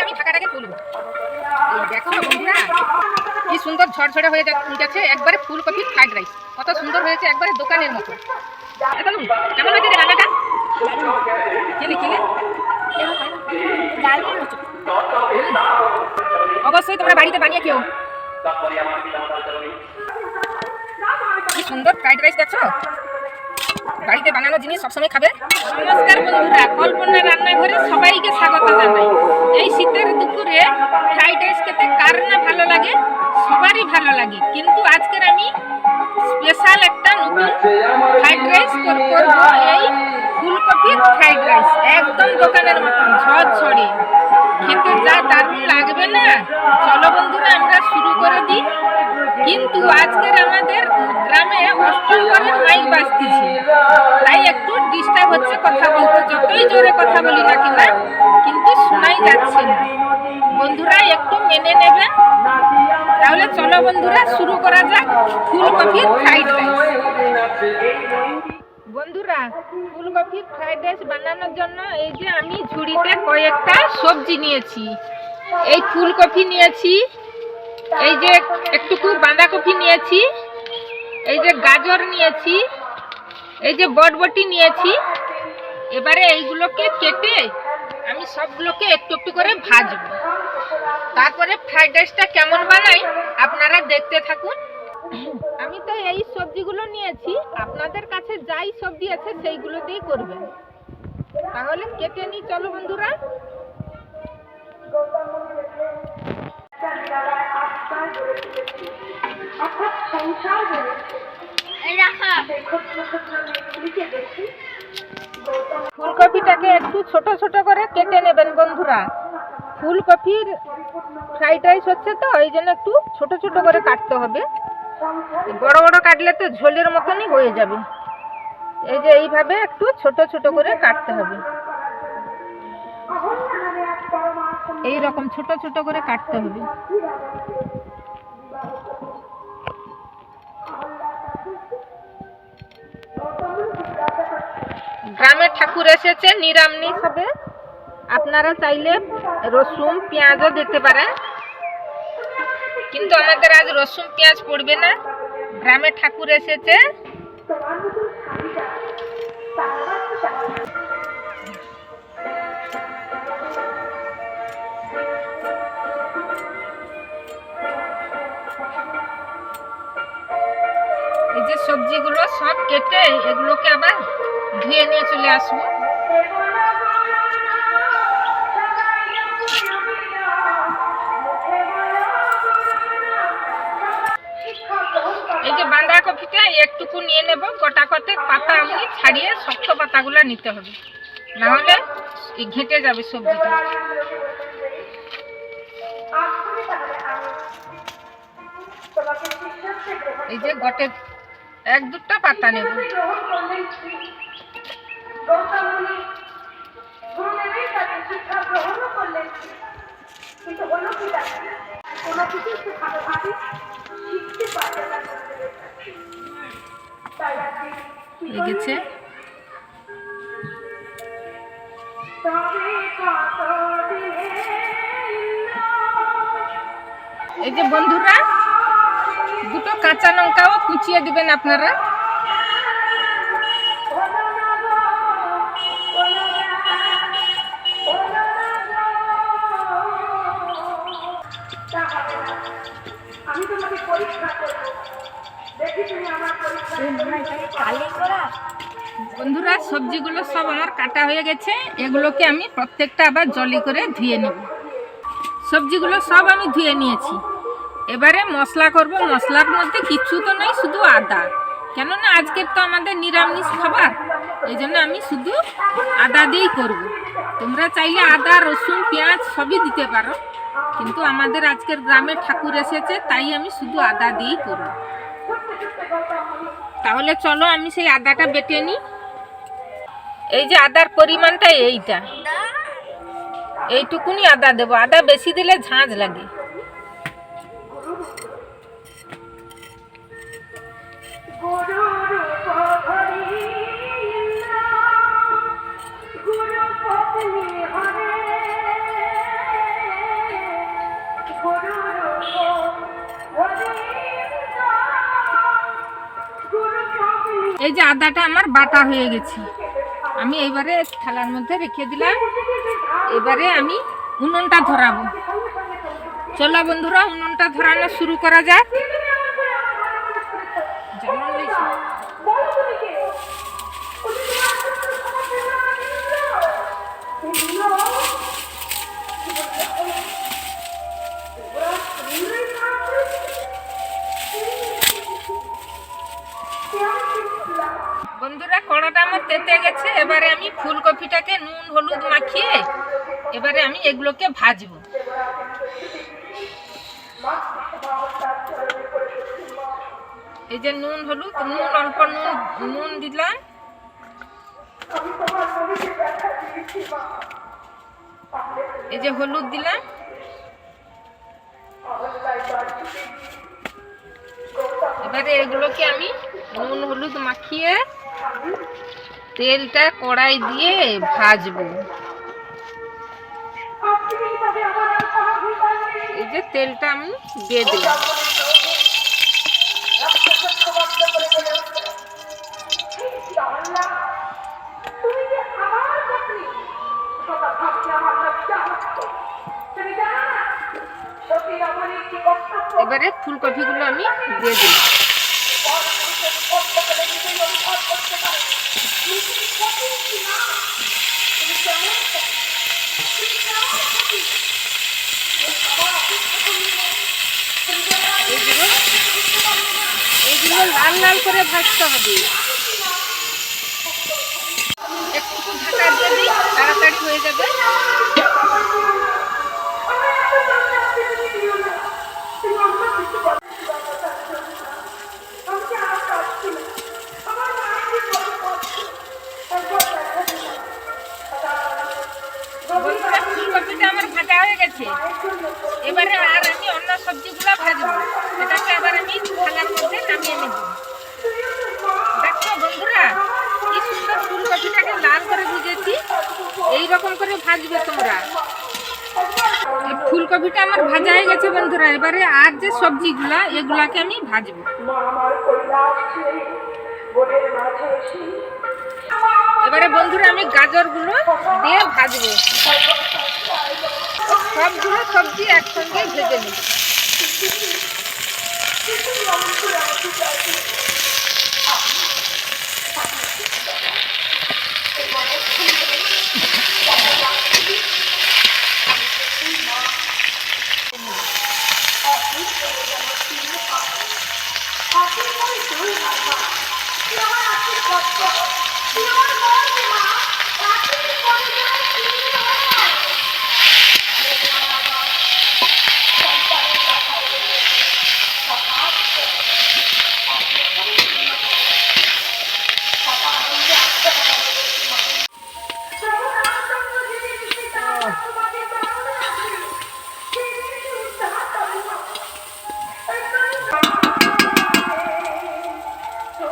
আমি ফাঁকাটাকে তুলবো। দেখো বন্ধুরা কি সুন্দর ঝরঝরে হয়ে গেছে, একবারে ফুলকপি ফ্রাইড রাইস, কত সুন্দর হয়েছে, একবারে দোকানের মতো। কেমন হয়েছে রে রান্নাটা? খেলে খেলে অবশ্যই তোমরা বাড়িতে বানিয়ে খেও। কি সুন্দর ফ্রাইড রাইস, দেখছো? বাড়িতে বানানো জিনিস সবসময় খাবে। নমস্কার বন্ধুরা, কল্পনা রান্নাঘরে সবাইকে স্বাগত জানাই। এই শীতের দুপুরে ফ্রাইড রাইস খেতে কার না ভালো লাগে? সবারই ভালো লাগে, কিন্তু আজকের আমি স্পেশাল একটা নতুন ফ্রাইড রাইস করব। এই ফুলকপির ফ্রাইড রাইস একদম দোকানের মতন ঝরঝরে, খেতে যা দারুণ লাগবে না। চলো বন্ধুরা আমরা শুরু করে দিই। কিন্তু আজকের আমাদের গ্রামে অষ্টম ঘরের মাইক বাজতেছে, তাই একটু ডিস্টার্ব হচ্ছে কথা বলতে। যতই জোরে কথা বলি না কিনা কিন্তু শোনাই যাচ্ছে না, বন্ধুরা একটু মেনে নেবেন। তাহলে চলো বন্ধুরা শুরু করা যাক ফুলকপির ফ্রাইড রাইস। বন্ধুরা ফুলকপির ফ্রাইড রাইস বানানোর জন্য এই যে আমি ঝুড়িতে কয়েকটা সবজি নিয়েছি। এই ফুলকপি নিয়েছি, এই যে একটুকু বাঁধাকপি নিয়েছি, এই যে গাজর নিয়েছি, এই যে বরবটি নিয়েছি। এবারে এইগুলোকে কেটে আমি সবগুলোকে একটু একটু করে ভাজবো। তারপরে ফ্রাইড রাইসটা কেমন বানাই আপনারা দেখতে থাকুন। আমি তো এই সবজিগুলো নিয়েছি, আপনাদের কাছে যাই সবজি আছে সেইগুলো দিয়েই করবেন। তাহলে কেটে নিই, চলো বন্ধুরা। ফুলকপিটাকে একটু ছোট ছোট করে কেটে নেবেন বন্ধুরা। ফুলকপির ফ্রাইড রাইস হচ্ছে তো এই জন্য একটু ছোট ছোট করে কাটতে হবে, বড় বড় কাটলে তো ঝোলের মতনই হয়ে যাবে। এই যে এইভাবে একটু ছোট ছোট করে কাটতে হবে, এই রকম ছোট ছোট করে কাটতে হবে। গ্রামে ঠাকুর এসেছে, নিরামিষ হবে। আপনারা চাইলে রসুন পেঁয়াজও দিতে পারেন, কিন্তু আমাদের আজ রসুন পেঁয়াজ পড়বে না, গ্রামে ঠাকুর এসেছে। এই যে সবজিগুলো সব কেটে এগুলোকে আবার ধুয়ে নিয়ে চলে আসবো। এই যে বাঁধাকপিটা একটুকু নিয়ে নেব, গোটা কতে পাতা আমি ছাড়িয়ে শক্ত পাতাগুলো নিতে হবে, না হলে ঘেঁটে যাবে সবজিটা। এই যে গটে এক দুটো পাতা নেব। গেছে এই যে বন্ধুরা দুটো কাঁচা লঙ্কাও কুচিয়ে দিবেন আপনারা। আমি তোমাকে পরীক্ষা করব, দেখি তুমি আমার পরীক্ষা। বন্ধুরা সবজিগুলো সব আমার কাটা হয়ে গেছে, এগুলোকে আমি প্রত্যেকটা আবার জলে করে ধুয়ে নেব। সবজিগুলো সব আমি ধুয়ে নিয়েছি। এবারে মশলা করব। মশলার মধ্যে কিছু তো নেই, শুধু আদা, কেননা আজকের তো আমাদের নিরামিষ খাবার, এই জন্য আমি শুধু আদা দিয়েই করব। তোমরা চাইলে আদা রসুন পেঁয়াজ সবই দিতে পারো, কিন্তু আমাদের আজকের গ্রামে ঠাকুর এসেছে তাই আমি শুধু আদা দিয়েই করব। তাহলে চলো আমি সেই আদাটা বেটে নিই। এই যে আদার পরিমাণটা এইটা, এইটুকুনি আদা দেবো, আদা বেশি দিলে ঝাঁঝ লাগে। এই যে আদাটা আমার বাটা হয়ে গেছে, আমি এইবারে থালার মধ্যে রেখে দিলাম। এবারে আমি উনুনটা ধরাবো। চলো বন্ধুরা, উনুনটা ধরানো শুরু করা যাক। বন্ধুরা, কড়াটা আমার তেতে গেছে। এবারে আমি ফুলকপিটাকে নুন হলুদ মাখিয়ে এবারে আমি এগুলোকে ভাজবো। এই যে নুন হলুদ, অল্প নুন দিলাম। এই যে হলুদ দিলাম। এবারে এগুলোকে আমি নুন হলুদ মাখিয়ে তেলটা কড়াই দিয়ে ভাজবো। এই যে তেলটা আমি দিয়ে দিলাম। এবারে ফুলকপিগুলো আমি দিয়ে দিলাম। এগুলো লাল লাল করে ভাজতে হবে। একটু ঢাকা দিয়ে দিই, তাড়াতাড়ি হয়ে যাবে। ফুলকপিটা আমার ভাজা হয়ে গেছে। এবারে আর আমি অন্য সবজিগুলো ভাজবো, সেটাকে আবার আমি থালার মধ্যে নামিয়ে নেব। দেখো বন্ধুরা, কি সুন্দর ফুলকপিটাকে লাল করে ভেজেছি। এইরকম করে ভাজবে তোমরা। ফুলকপিটা আমার ভাজা হয়ে গেছে বন্ধুরা। এবারে আর যে সবজিগুলা, এগুলাকে আমি ভাজবো। এবারে বন্ধুরা আমি গাজরগুলো দিয়ে ভাজবো। সবগুলো সবজি একসঙ্গে ভেজে নিই।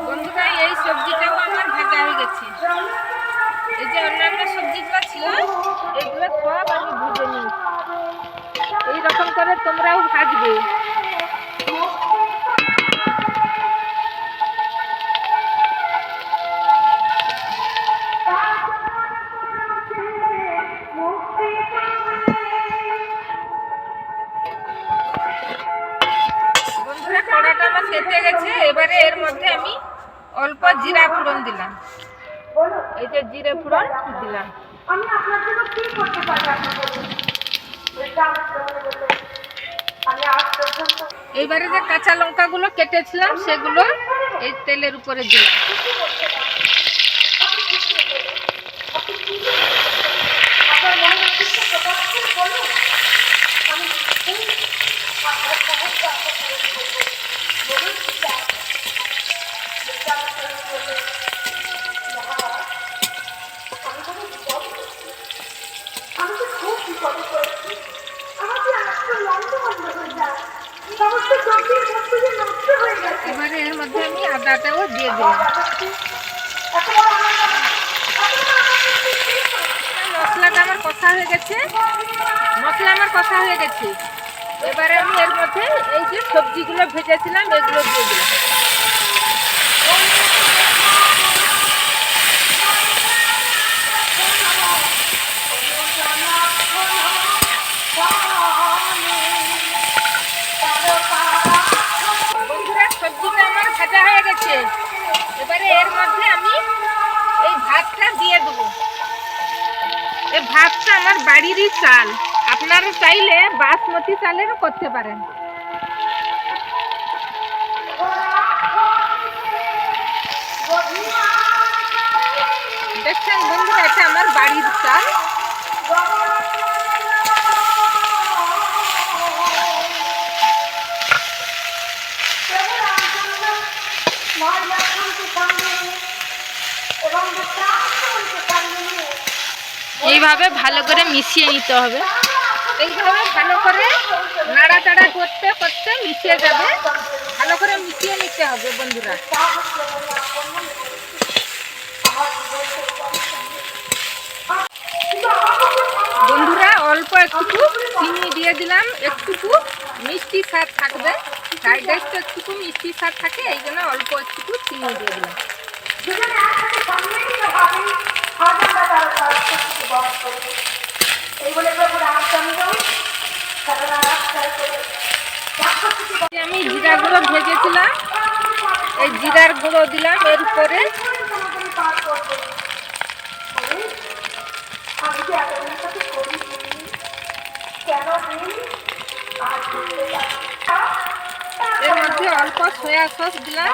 বন্ধুরা, এই সবজিটাও আমার ভাজা হয়ে গেছে। এই যে অন্যান্য সবজিগুলো ছিল, এগুলো সব আমি ভেজে নিই। এইরকম করে তোমরাও ভাজবে। বন্ধুরা, কড়াটা আমার তেতে গেছে। এবারে এর মধ্যে আমি অল্প জিরা ফোড়ন দিলাম। এই যে জিরে ফোড়ন দিলাম। আমি আপনার জন্য কি করতে পারি? এইবারে যে কাঁচা লঙ্কাগুলো কেটেছিলাম, সেগুলো এই তেলের উপরে দিলাম। এবারে এর মধ্যে আমি আদাটাও দিয়ে দিলাম। মশলাটা আমার কষা হয়ে গেছে। এবারে আমি এর মধ্যে এই যে সবজিগুলো ভেজেছিলাম, এগুলো দিয়ে দিলাম। হচ্ছে। এবারে এর মধ্যে আমি এই ভাতটা দিয়ে দেবো। এই ভাতটা আমার বাড়িরই চাল, আপনারা চাইলে বাসমতি চালেরও করতে পারেন। দেখছেন বন্ধুরা, এটা আমার বাড়ির চাল। এইভাবে ভালো করে মিশিয়ে নিতে হবে। এইভাবে ভালো করে নাড়াচাড়া করতে করতে মিশিয়ে যাবে। ভালো করে মিশিয়ে নিতে হবে বন্ধুরা। বন্ধুরা অল্প একটু চিনি দিয়ে দিলাম, একটু মিষ্টি স্বাদ থাকবে। ফ্রাইড রাইসটা একটু মিষ্টি স্বাদ থাকে, এই জন্য অল্প একটু চিনি দিয়ে দিলাম। আমি জিরা গুঁড়ো ভেজেছিলাম, এই জিরার গুঁড়ো দিলাম এর উপরে। এর মধ্যে অল্প সয়া সস দিলাম।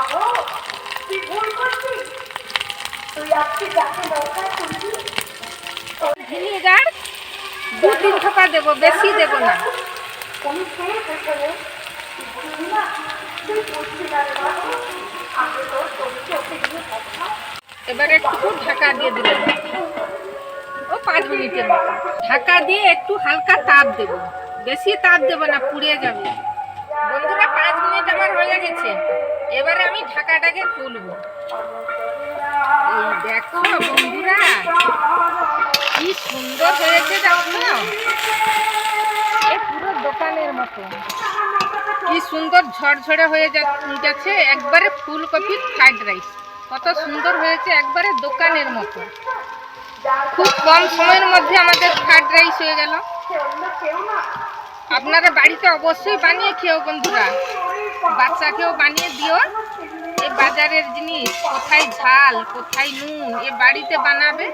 ভিনিগার 2-3 থোকা দেবো, বেশি দেবো না। এবারে একটু ঢাকা দিয়ে দিলাম, ও 5 মিনিটের মতো। ঢাকা দিয়ে একটু হালকা তাপ দেব, বেশি তাপ দেব না, পুড়ে যাবে। বন্ধুরা 5 মিনিট আমার হয়ে গেছে। এবারে আমি ঢাকাটাকে খুলবো। এই দেখো বন্ধুরা, কি সুন্দর হয়েছে, দেখো এই পুরো দোকানের মতো। কি সুন্দর ঝরঝরে হয়ে যাচ্ছে, একবারে ফুলকপি ফ্রাইড রাইস। কত সুন্দর হয়েছে, একবারে দোকানের মতো। খুব কম সময়ের মধ্যে আমাদের ফ্রাইড রাইস হয়ে গেল। আপনারা বাড়িতে অবশ্যই বানিয়ে খেও বন্ধুরা, বাচ্চাকেও বানিয়ে দিও। এই বাজারের জিনিস কোথায় ঝাল কোথায় নুন, এ বাড়িতে বানাবে,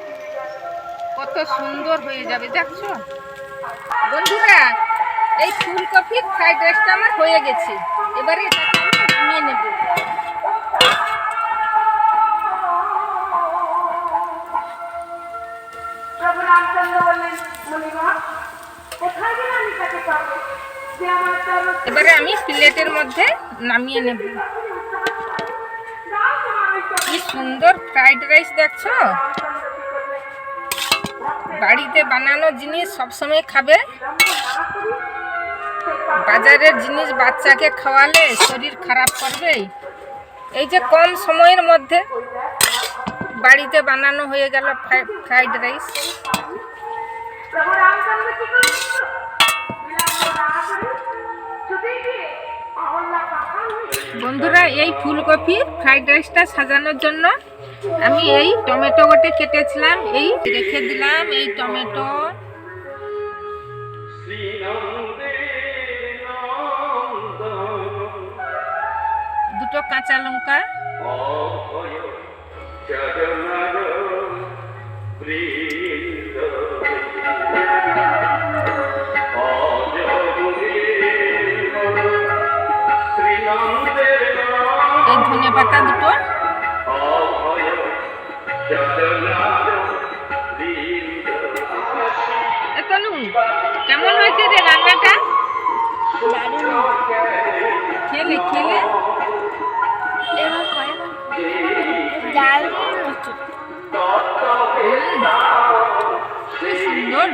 কত সুন্দর হয়ে যাবে। দেখছো বন্ধুরা, এই ফুলকপির ফ্রাইড রাইসটা আমার হয়ে গেছে। এবারে এটাকে আমি নামিয়ে নেব। এবারে আমি প্লেটের মধ্যে নামিয়ে নেব। কি সুন্দর ফ্রাইড রাইস, দেখছো? বাড়িতে বানানো জিনিস সবসময় খাবে। বাজারের জিনিস বাচ্চাকে খাওয়ালে শরীর খারাপ করবে। এই যে কম সময়ের মধ্যে বাড়িতে বানানো হয়ে গেল ফ্রাইড রাইস। বন্ধুরা, এই ফুলকপির ফ্রাইড রাইসটা সাজানোর জন্য আমি এই টমেটো গোটে কেটেছিলাম, এই রেখে দিলাম। এই টমেটো, দুটো কাঁচা লঙ্কা, এই ধনে পাতা দুটো। কেমন হয়েছে রে রান্নাটা? খেলে খেলে সুন্দর,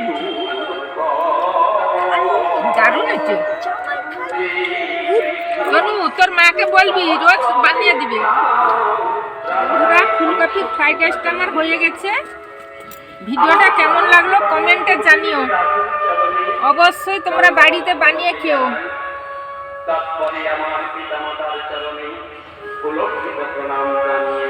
দারুণ হয়েছে। তোর মাকে বলবি রোজ বানিয়ে দিবে। পুরা ফুলকপির ফ্রাইড রাইসটা আমার হয়ে গেছে। ভিডিওটা কেমন লাগলো কমেন্টে জানিও। অবশ্যই তোমরা বাড়িতে বানিয়ে খেও। তারপরে আমার পিতামাতার চরণে প্রণাম জানিয়ে